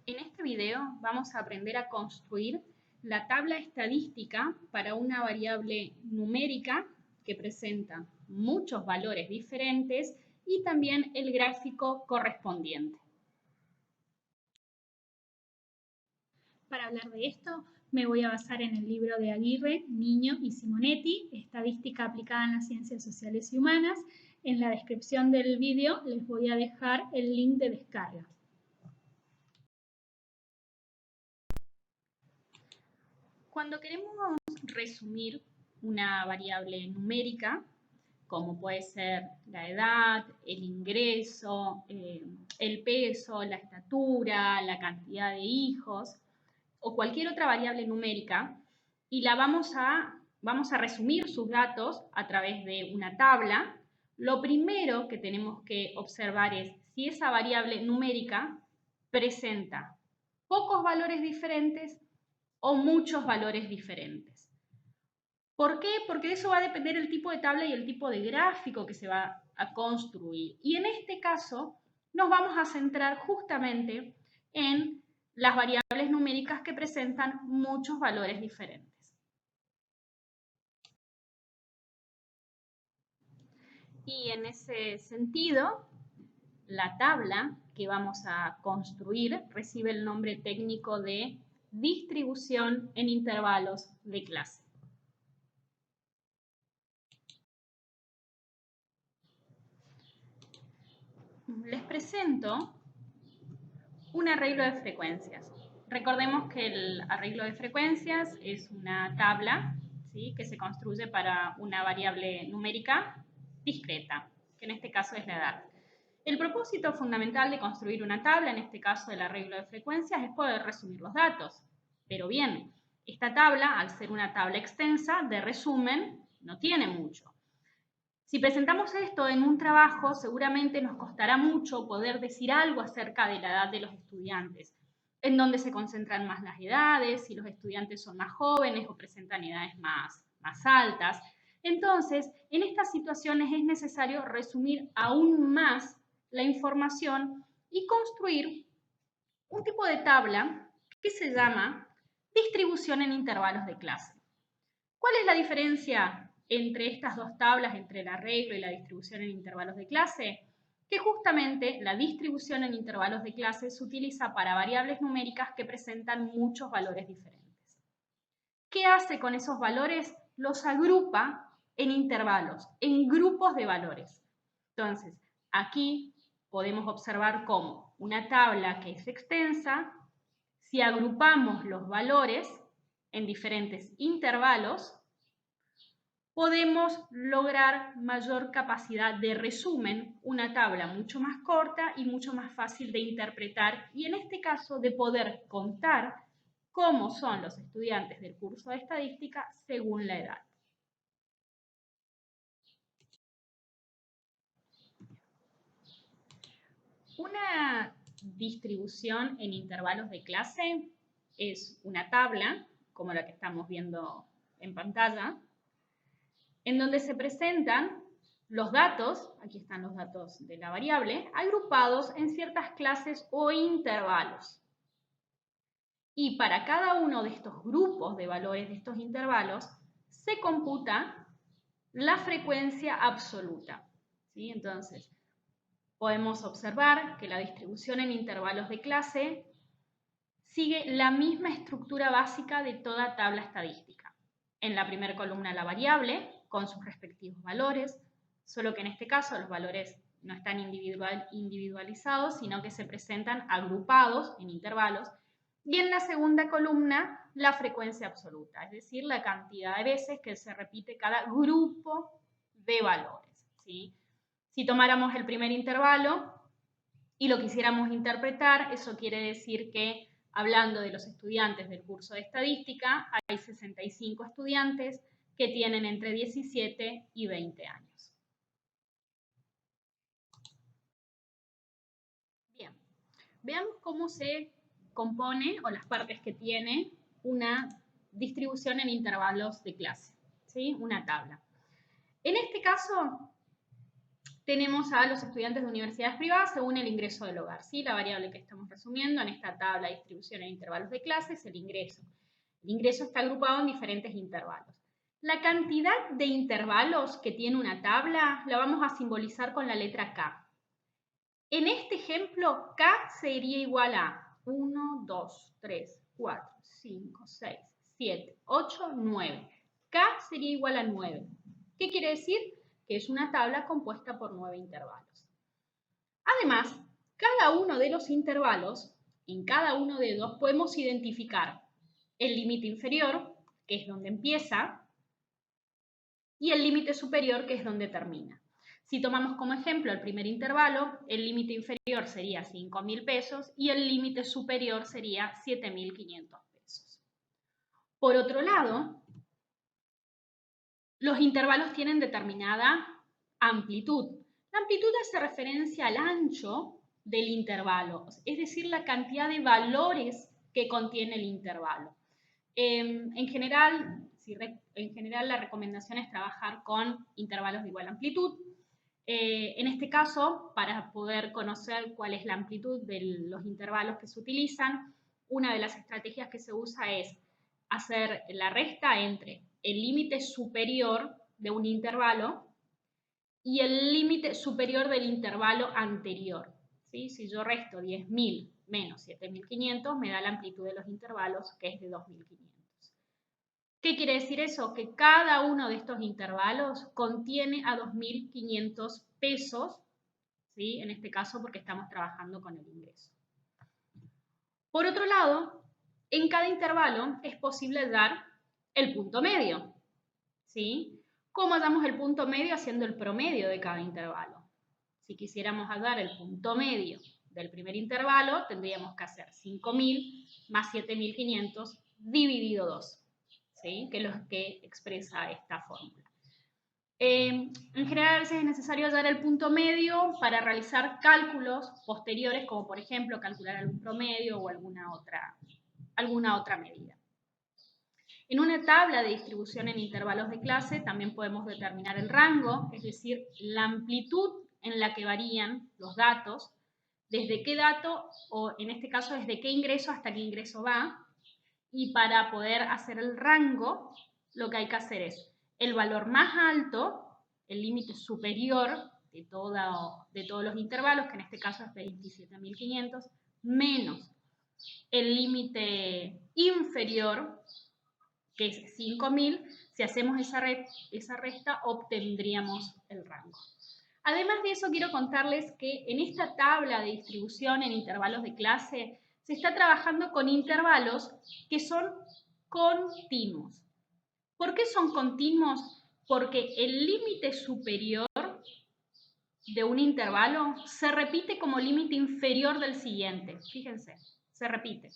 En este video vamos a aprender a construir la tabla estadística para una variable numérica que presenta muchos valores diferentes y también el gráfico correspondiente. Para hablar de esto, me voy a basar en el libro de Aguirre, Niño y Simonetti, Estadística aplicada en las ciencias sociales y humanas. En la descripción del video les voy a dejar el link de descarga. Cuando queremos resumir una variable numérica, como puede ser la edad, el ingreso, el peso, la estatura, la cantidad de hijos, o cualquier otra variable numérica, y vamos a resumir sus datos a través de una tabla, lo primero que tenemos que observar es si esa variable numérica presenta pocos valores diferentes o muchos valores diferentes. ¿Por qué? Porque de eso va a depender el tipo de tabla y el tipo de gráfico que se va a construir. Y en este caso nos vamos a centrar justamente en las variables numéricas que presentan muchos valores diferentes. Y en ese sentido, la tabla que vamos a construir recibe el nombre técnico de distribución en intervalos de clase. Les presento un arreglo de frecuencias. Recordemos que el arreglo de frecuencias es una tabla, ¿sí?, que se construye para una variable numérica discreta, que en este caso es la edad. El propósito fundamental de construir una tabla, en este caso el arreglo de frecuencias, es poder resumir los datos. Pero bien, esta tabla, al ser una tabla extensa, de resumen, no tiene mucho. Si presentamos esto en un trabajo, seguramente nos costará mucho poder decir algo acerca de la edad de los estudiantes, en dónde se concentran más las edades, si los estudiantes son más jóvenes o presentan edades más altas. Entonces, en estas situaciones es necesario resumir aún más la información y construir un tipo de tabla que se llama distribución en intervalos de clase. ¿Cuál es la diferencia entre estas dos tablas, entre el arreglo y la distribución en intervalos de clase? Que justamente la distribución en intervalos de clase se utiliza para variables numéricas que presentan muchos valores diferentes. ¿Qué hace con esos valores? Los agrupa en intervalos, en grupos de valores. Entonces, aquí podemos observar cómo una tabla que es extensa, si agrupamos los valores en diferentes intervalos, podemos lograr mayor capacidad de resumen, una tabla mucho más corta y mucho más fácil de interpretar, y en este caso de poder contar cómo son los estudiantes del curso de estadística según la edad. Una distribución en intervalos de clase es una tabla, como la que estamos viendo en pantalla, en donde se presentan los datos, aquí están los datos de la variable, agrupados en ciertas clases o intervalos. Y para cada uno de estos grupos de valores de estos intervalos, se computa la frecuencia absoluta, ¿sí? Entonces, podemos observar que la distribución en intervalos de clase sigue la misma estructura básica de toda tabla estadística. En la primera columna la variable, con sus respectivos valores, solo que en este caso los valores no están individualizados, sino que se presentan agrupados en intervalos. Y en la segunda columna, la frecuencia absoluta, es decir, la cantidad de veces que se repite cada grupo de valores, ¿sí? Si tomáramos el primer intervalo y lo quisiéramos interpretar, eso quiere decir que, hablando de los estudiantes del curso de estadística, hay 65 estudiantes que tienen entre 17 y 20 años. Bien, veamos cómo se compone o las partes que tiene una distribución en intervalos de clase, ¿sí? Una tabla. En este caso, tenemos a los estudiantes de universidades privadas según el ingreso del hogar, ¿sí? La variable que estamos resumiendo en esta tabla de distribución en intervalos de clase es el ingreso. El ingreso está agrupado en diferentes intervalos. La cantidad de intervalos que tiene una tabla la vamos a simbolizar con la letra K. En este ejemplo, K sería igual a 1, 2, 3, 4, 5, 6, 7, 8, 9. K sería igual a 9. ¿Qué quiere decir? Que es una tabla compuesta por 9 intervalos. Además, cada uno de los intervalos, en cada uno de ellos podemos identificar el límite inferior, que es donde empieza, y el límite superior, que es donde termina. Si tomamos como ejemplo el primer intervalo, el límite inferior sería 5.000 pesos y el límite superior sería 7.500 pesos. Por otro lado, los intervalos tienen determinada amplitud. La amplitud hace referencia al ancho del intervalo, es decir, la cantidad de valores que contiene el intervalo. En general, la recomendación es trabajar con intervalos de igual amplitud. En este caso, para poder conocer cuál es la amplitud de los intervalos que se utilizan, una de las estrategias que se usa es hacer la resta entre el límite superior de un intervalo y el límite superior del intervalo anterior. ¿Sí? Si yo resto 10.000 menos 7.500, me da la amplitud de los intervalos, que es de 2.500. ¿Qué quiere decir eso? Que cada uno de estos intervalos contiene a 2.500 pesos, ¿sí? En este caso porque estamos trabajando con el ingreso. Por otro lado, en cada intervalo es posible dar el punto medio, ¿sí? ¿Cómo hallamos el punto medio? Haciendo el promedio de cada intervalo. Si quisiéramos hallar el punto medio del primer intervalo, tendríamos que hacer 5.000 más 7.500 dividido 2. ¿Sí? Que es lo que expresa esta fórmula. En general, a veces es necesario hallar el punto medio para realizar cálculos posteriores, como por ejemplo calcular algún promedio o alguna otra medida. En una tabla de distribución en intervalos de clase también podemos determinar el rango, es decir, la amplitud en la que varían los datos, desde qué dato, o en este caso desde qué ingreso hasta qué ingreso va. Y para poder hacer el rango, lo que hay que hacer es el valor más alto, el límite superior de todos los intervalos, que en este caso es 27.500, menos el límite inferior, que es 5.000. Si hacemos esa resta, obtendríamos el rango. Además de eso, quiero contarles que en esta tabla de distribución en intervalos de clase, se está trabajando con intervalos que son continuos. ¿Por qué son continuos? Porque el límite superior de un intervalo se repite como límite inferior del siguiente. Fíjense, se repite.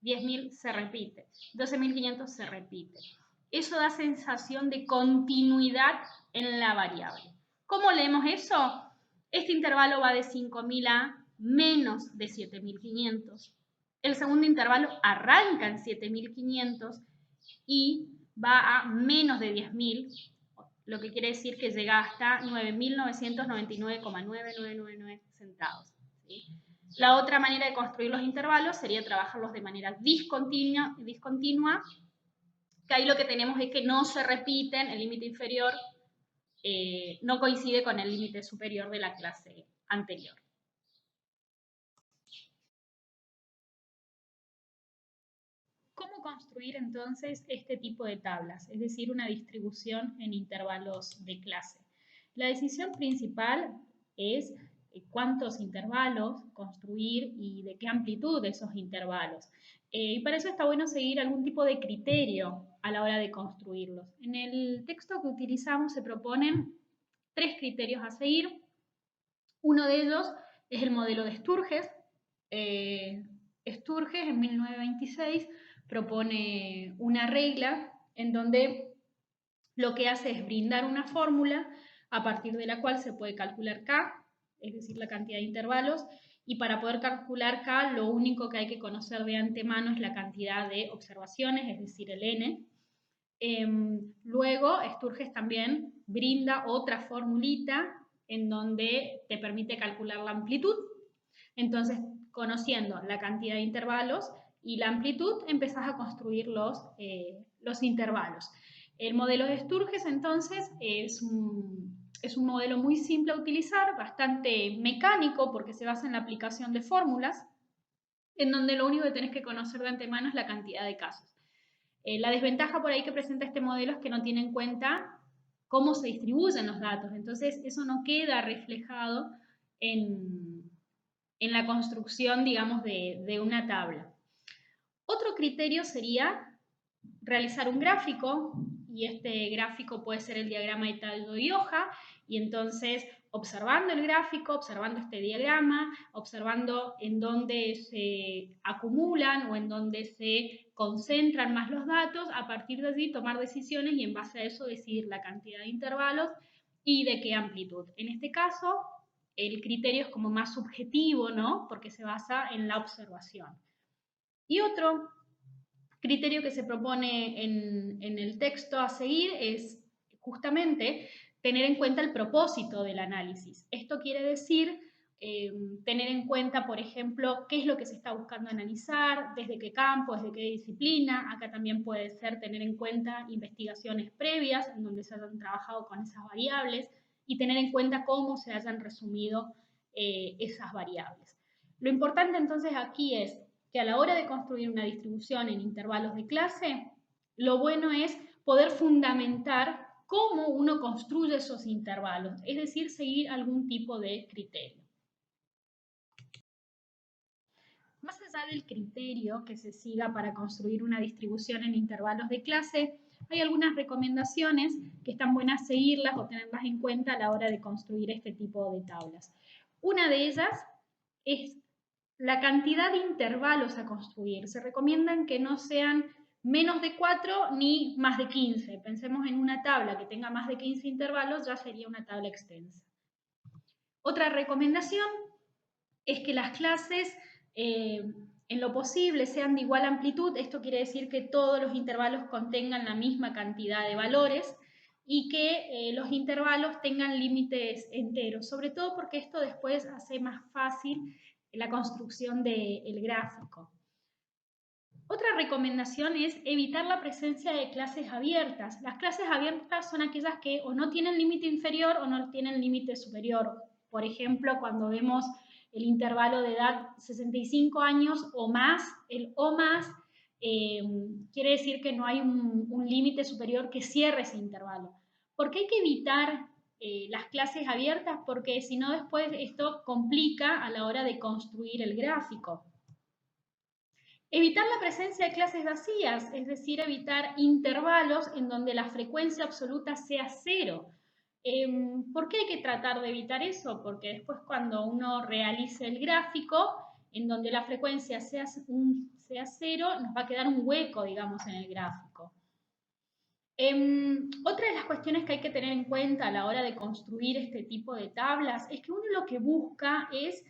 10.000 se repite. 12.500 se repite. Eso da sensación de continuidad en la variable. ¿Cómo leemos eso? Este intervalo va de 5.000 a menos de 7.500. El segundo intervalo arranca en 7.500 y va a menos de 10.000, lo que quiere decir que llega hasta 9.999,9999 centavos. ¿Sí? La otra manera de construir los intervalos sería trabajarlos de manera discontinua, que ahí lo que tenemos es que no se repiten, el límite inferior no coincide con el límite superior de la clase anterior. ¿Cómo construir entonces este tipo de tablas? Es decir, una distribución en intervalos de clase. La decisión principal es cuántos intervalos construir y de qué amplitud de esos intervalos. Y para eso está bueno seguir algún tipo de criterio a la hora de construirlos. En el texto que utilizamos se proponen 3 criterios a seguir. Uno de ellos es el modelo de Sturges. Sturges en 1926 propone una regla en donde lo que hace es brindar una fórmula a partir de la cual se puede calcular K, es decir, la cantidad de intervalos, y para poder calcular K lo único que hay que conocer de antemano es la cantidad de observaciones, es decir, el N. Luego, Sturges también brinda otra formulita en donde te permite calcular la amplitud. Entonces, conociendo la cantidad de intervalos y la amplitud, empezás a construir los intervalos. El modelo de Sturges, entonces, es un modelo muy simple a utilizar, bastante mecánico porque se basa en la aplicación de fórmulas, en donde lo único que tenés que conocer de antemano es la cantidad de casos. La desventaja por ahí que presenta este modelo es que no tiene en cuenta cómo se distribuyen los datos, entonces eso no queda reflejado en la construcción, digamos, de una tabla. Otro criterio sería realizar un gráfico, y este gráfico puede ser el diagrama de tallo y hoja, y entonces observando el gráfico, observando este diagrama, observando en dónde se acumulan o en dónde se concentran más los datos, a partir de allí tomar decisiones y en base a eso decidir la cantidad de intervalos y de qué amplitud. En este caso, el criterio es como más subjetivo, ¿no? Porque se basa en la observación. Y otro criterio que se propone en el texto a seguir es justamente tener en cuenta el propósito del análisis. Esto quiere decir tener en cuenta, por ejemplo, qué es lo que se está buscando analizar, desde qué campo, desde qué disciplina. Acá también puede ser tener en cuenta investigaciones previas en donde se hayan trabajado con esas variables y tener en cuenta cómo se hayan resumido esas variables. Lo importante entonces aquí es que a la hora de construir una distribución en intervalos de clase, lo bueno es poder fundamentar cómo uno construye esos intervalos, es decir, seguir algún tipo de criterio. Más allá del criterio que se siga para construir una distribución en intervalos de clase, hay algunas recomendaciones que están buenas seguirlas o tenerlas en cuenta a la hora de construir este tipo de tablas. Una de ellas es la cantidad de intervalos a construir. Se recomiendan que no sean menos de 4 ni más de 15. Pensemos en una tabla que tenga más de 15 intervalos, ya sería una tabla extensa. Otra recomendación es que las clases en lo posible sean de igual amplitud. Esto quiere decir que todos los intervalos contengan la misma cantidad de valores y que los intervalos tengan límites enteros, sobre todo porque esto después hace más fácil la construcción del gráfico. Otra recomendación es evitar la presencia de clases abiertas. Las clases abiertas son aquellas que o no tienen límite inferior o no tienen límite superior. Por ejemplo, cuando vemos el intervalo de edad 65 años o más, el o más quiere decir que no hay un límite superior que cierre ese intervalo. ¿Por qué hay que evitar las clases abiertas? Porque si no después esto complica a la hora de construir el gráfico. Evitar la presencia de clases vacías, es decir, evitar intervalos en donde la frecuencia absoluta sea 0. ¿Por qué hay que tratar de evitar eso? Porque después cuando uno realice el gráfico, en donde la frecuencia sea 0, nos va a quedar un hueco, digamos, en el gráfico. Otra de las cuestiones que hay que tener en cuenta a la hora de construir este tipo de tablas es que uno lo que busca es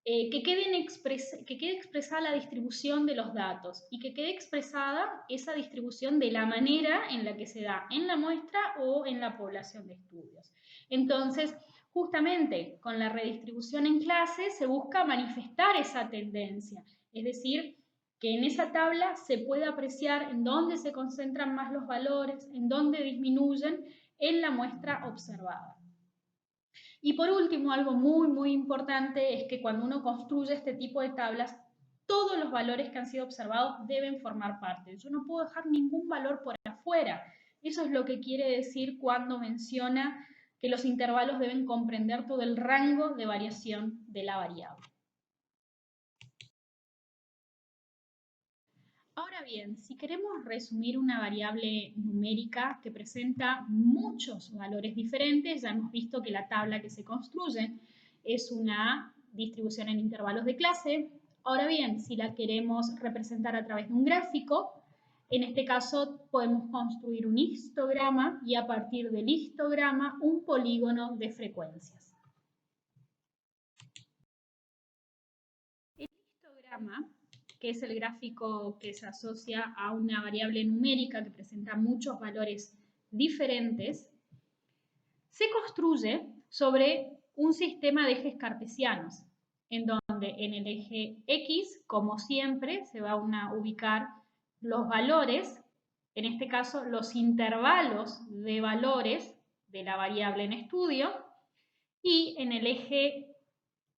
que quede expresada la distribución de los datos y que quede expresada esa distribución de la manera en la que se da en la muestra o en la población de estudios. Entonces, justamente con la redistribución en clase se busca manifestar esa tendencia, es decir, que en esa tabla se pueda apreciar en dónde se concentran más los valores, en dónde disminuyen en la muestra observada. Y por último, algo muy importante es que cuando uno construye este tipo de tablas, todos los valores que han sido observados deben formar parte. Yo no puedo dejar ningún valor por afuera. Eso es lo que quiere decir cuando menciona que los intervalos deben comprender todo el rango de variación de la variable. Ahora bien, si queremos resumir una variable numérica que presenta muchos valores diferentes, ya hemos visto que la tabla que se construye es una distribución en intervalos de clase. Ahora bien, si la queremos representar a través de un gráfico, en este caso podemos construir un histograma y a partir del histograma un polígono de frecuencias. El histograma, que es el gráfico que se asocia a una variable numérica que presenta muchos valores diferentes, se construye sobre un sistema de ejes cartesianos, en donde en el eje X, como siempre, se van a ubicar los valores, en este caso los intervalos de valores de la variable en estudio, y en el eje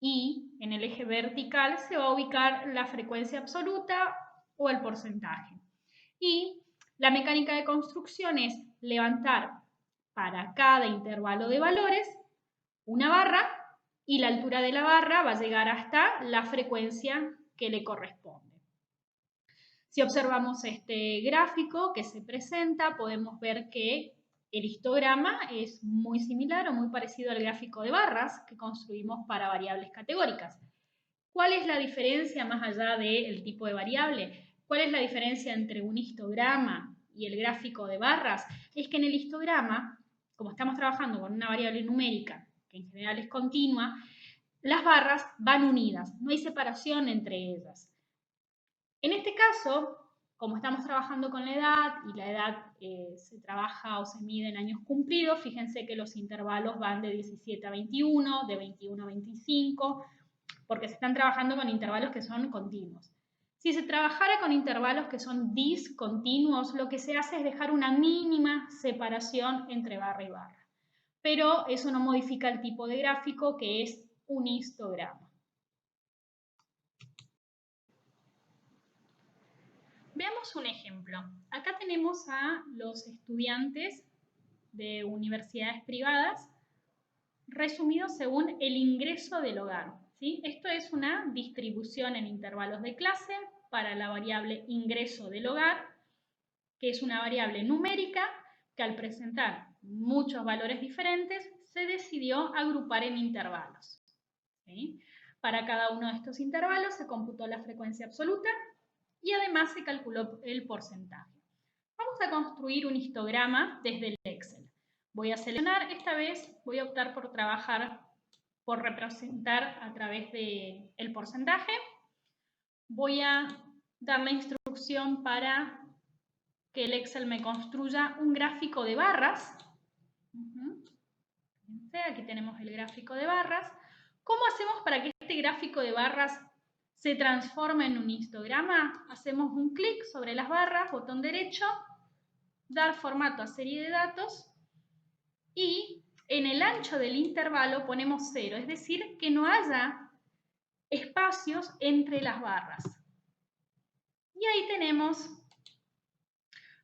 Y, en el eje vertical, se va a ubicar la frecuencia absoluta o el porcentaje. Y la mecánica de construcción es levantar para cada intervalo de valores una barra y la altura de la barra va a llegar hasta la frecuencia que le corresponde. Si observamos este gráfico que se presenta, podemos ver que el histograma es muy similar o muy parecido al gráfico de barras que construimos para variables categóricas. ¿Cuál es la diferencia más allá del tipo de variable? ¿Cuál es la diferencia entre un histograma y el gráfico de barras? Es que en el histograma, como estamos trabajando con una variable numérica, que en general es continua, las barras van unidas, no hay separación entre ellas. En este caso, como estamos trabajando con la edad y la edad se trabaja o se mide en años cumplidos, fíjense que los intervalos van de 17 a 21, de 21 a 25, porque se están trabajando con intervalos que son continuos. Si se trabajara con intervalos que son discontinuos, lo que se hace es dejar una mínima separación entre barra y barra. Pero eso no modifica el tipo de gráfico, que es un histograma. Veamos un ejemplo. Acá tenemos a los estudiantes de universidades privadas resumidos según el ingreso del hogar, ¿sí? Esto es una distribución en intervalos de clase para la variable ingreso del hogar, que es una variable numérica que al presentar muchos valores diferentes se decidió agrupar en intervalos, ¿sí? Para cada uno de estos intervalos se computó la frecuencia absoluta y además se calculó el porcentaje. Vamos a construir un histograma desde el Excel. Voy a seleccionar, esta vez voy a optar por trabajar, por representar a través del porcentaje. Voy a dar la instrucción para que el Excel me construya un gráfico de barras. Aquí tenemos el gráfico de barras. ¿Cómo hacemos para que este gráfico de barras se transforme en un histograma? Hacemos un clic sobre las barras, botón derecho, dar formato a serie de datos y en el ancho del intervalo ponemos 0, es decir, que no haya espacios entre las barras. Y ahí tenemos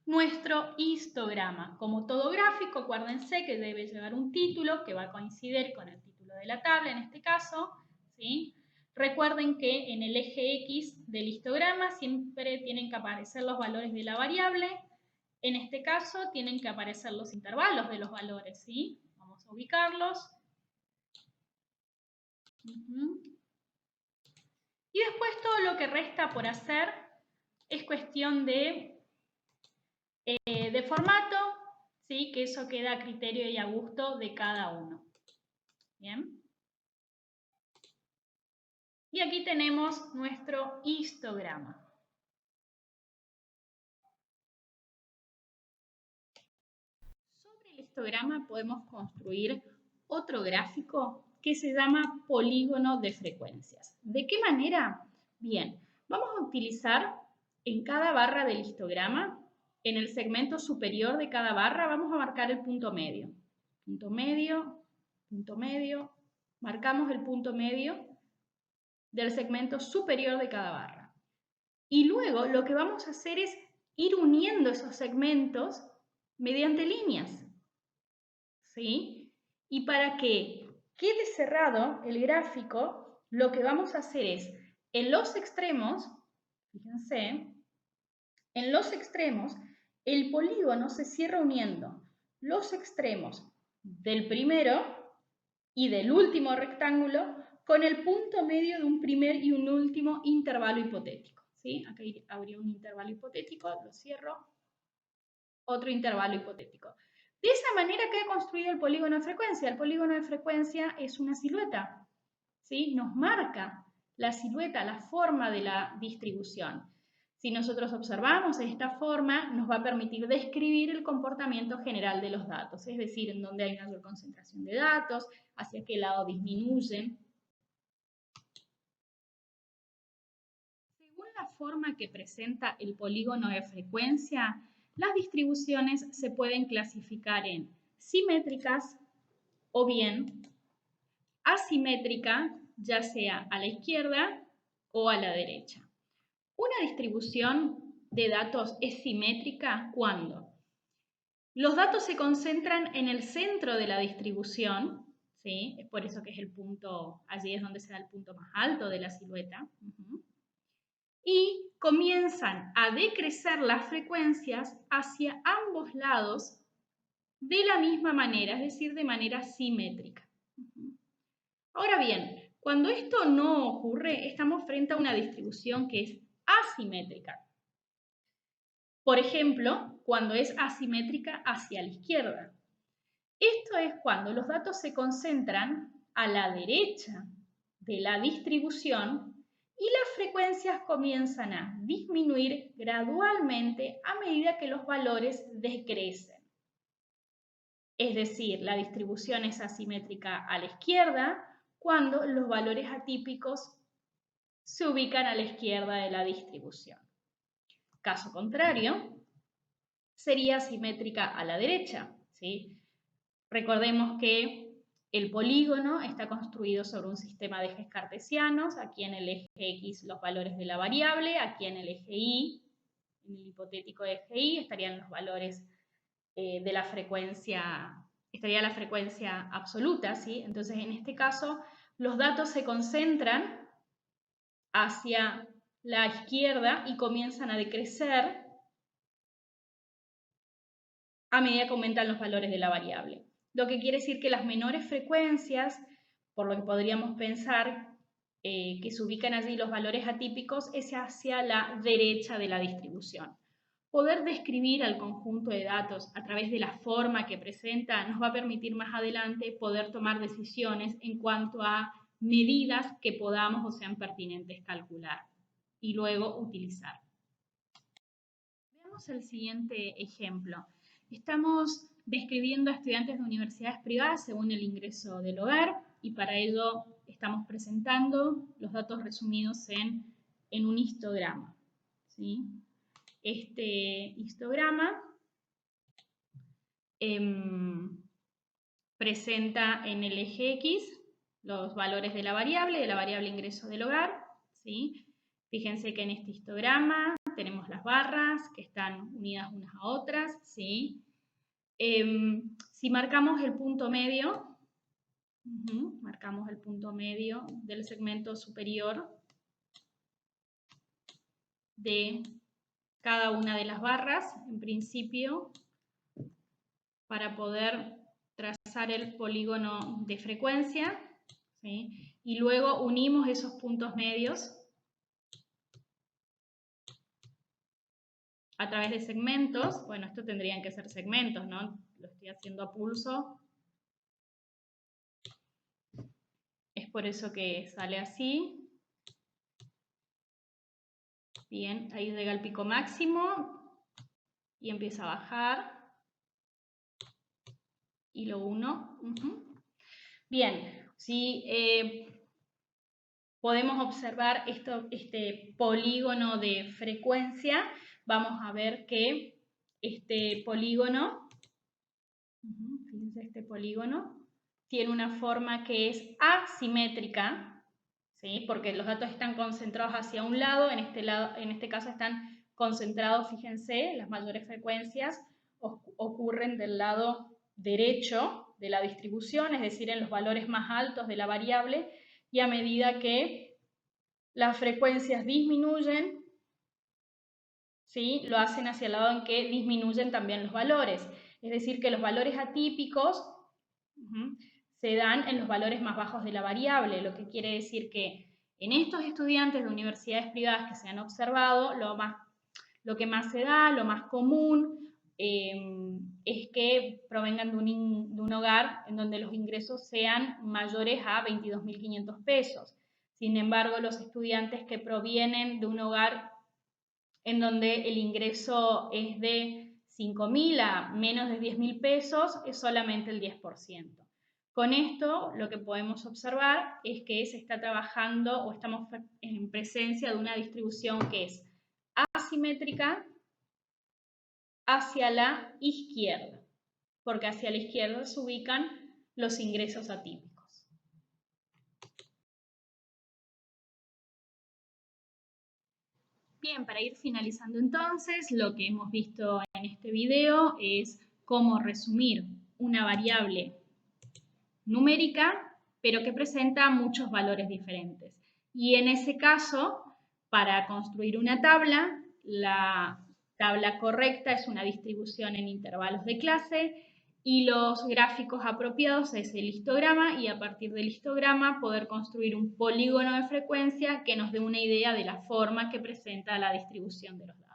nuestro histograma. Como todo gráfico, acuérdense que debe llevar un título que va a coincidir con el título de la tabla en este caso, ¿sí? Recuerden que en el eje X del histograma siempre tienen que aparecer los valores de la variable. En este caso tienen que aparecer los intervalos de los valores, ¿sí? Vamos a ubicarlos. Y después todo lo que resta por hacer es cuestión de formato, ¿sí? Que eso queda a criterio y a gusto de cada uno. Bien. Y aquí tenemos nuestro histograma. Sobre el histograma podemos construir otro gráfico que se llama polígono de frecuencias. ¿De qué manera? Bien, vamos a utilizar en cada barra del histograma, en el segmento superior de cada barra, vamos a marcar el punto medio. Punto medio, punto medio, marcamos el punto medio del segmento superior de cada barra. Y luego lo que vamos a hacer es ir uniendo esos segmentos mediante líneas, ¿sí? Y para que quede cerrado el gráfico, lo que vamos a hacer es, en los extremos, fíjense, en los extremos, el polígono se cierra uniendo los extremos del primero y del último rectángulo con el punto medio de un primer y un último intervalo hipotético, ¿sí? Acá habría un intervalo hipotético, lo cierro, otro intervalo hipotético. De esa manera queda construido el polígono de frecuencia. El polígono de frecuencia es una silueta, ¿sí? Nos marca la silueta, la forma de la distribución. Si nosotros observamos esta forma, nos va a permitir describir el comportamiento general de los datos, es decir, en dónde hay mayor concentración de datos, hacia qué lado disminuyen. Según la forma que presenta el polígono de frecuencia, las distribuciones se pueden clasificar en simétricas o bien asimétrica, ya sea a la izquierda o a la derecha. Una distribución de datos es simétrica cuando los datos se concentran en el centro de la distribución, ¿sí? Es por eso que es el punto, allí es donde se da el punto más alto de la silueta. Y comienzan a decrecer las frecuencias hacia ambos lados de la misma manera, es decir, de manera simétrica. Ahora bien, cuando esto no ocurre, estamos frente a una distribución que es asimétrica. Por ejemplo, cuando es asimétrica hacia la izquierda. Esto es cuando los datos se concentran a la derecha de la distribución y las frecuencias comienzan a disminuir gradualmente a medida que los valores decrecen. Es decir, la distribución es asimétrica a la izquierda cuando los valores atípicos se ubican a la izquierda de la distribución. Caso contrario, sería simétrica a la derecha, ¿sí? Recordemos que el polígono está construido sobre un sistema de ejes cartesianos, aquí en el eje X los valores de la variable, aquí en el eje Y, en el hipotético eje Y, estarían los valores de la frecuencia, estaría la frecuencia absoluta, ¿sí? Entonces, en este caso, los datos se concentran hacia la izquierda y comienzan a decrecer a medida que aumentan los valores de la variable. Lo que quiere decir que las menores frecuencias, por lo que podríamos pensar que se ubican allí los valores atípicos, es hacia la derecha de la distribución. Poder describir al conjunto de datos a través de la forma que presenta nos va a permitir más adelante poder tomar decisiones en cuanto a medidas que podamos o sean pertinentes calcular y luego utilizar. Veamos el siguiente ejemplo. Estamos describiendo a estudiantes de universidades privadas según el ingreso del hogar y para ello estamos presentando los datos resumidos en un histograma, ¿sí? Este histograma presenta en el eje X los valores de la variable ingreso del hogar, ¿sí? Fíjense que en este histograma tenemos las barras que están unidas unas a otras, ¿sí? Si marcamos el punto medio, marcamos el punto medio del segmento superior de cada una de las barras, en principio, para poder trazar el polígono de frecuencia, ¿sí? Y luego unimos esos puntos medios a través de segmentos. Bueno, esto tendrían que ser segmentos, ¿no? Lo estoy haciendo a pulso. Es por eso que sale así. Bien, ahí llega el pico máximo y empieza a bajar. Y lo uno. Bien, si podemos observar este polígono de frecuencia, vamos a ver que este polígono, fíjense, este polígono tiene una forma que es asimétrica, ¿sí? Porque los datos están concentrados hacia un lado, en este caso están concentrados, fíjense, las mayores frecuencias ocurren del lado derecho de la distribución, es decir, en los valores más altos de la variable, y a medida que las frecuencias disminuyen, ¿sí? Lo hacen hacia el lado en que disminuyen también los valores. Es decir, que los valores atípicos se dan en los valores más bajos de la variable, lo que quiere decir que en estos estudiantes de universidades privadas que se han observado, lo que más se da, lo más común, es que provengan de un hogar en donde los ingresos sean mayores a 22.500 pesos. Sin embargo, los estudiantes que provienen de un hogar en donde el ingreso es de 5.000 a menos de 10.000 pesos, es solamente el 10%. Con esto, lo que podemos observar es que se está trabajando o estamos en presencia de una distribución que es asimétrica hacia la izquierda, porque hacia la izquierda se ubican los ingresos atípicos. Bien, para ir finalizando entonces, lo que hemos visto en este video es cómo resumir una variable numérica, pero que presenta muchos valores diferentes. Y en ese caso, para construir una tabla, la tabla correcta es una distribución en intervalos de clase y los gráficos apropiados es el histograma y a partir del histograma poder construir un polígono de frecuencia que nos dé una idea de la forma que presenta la distribución de los datos.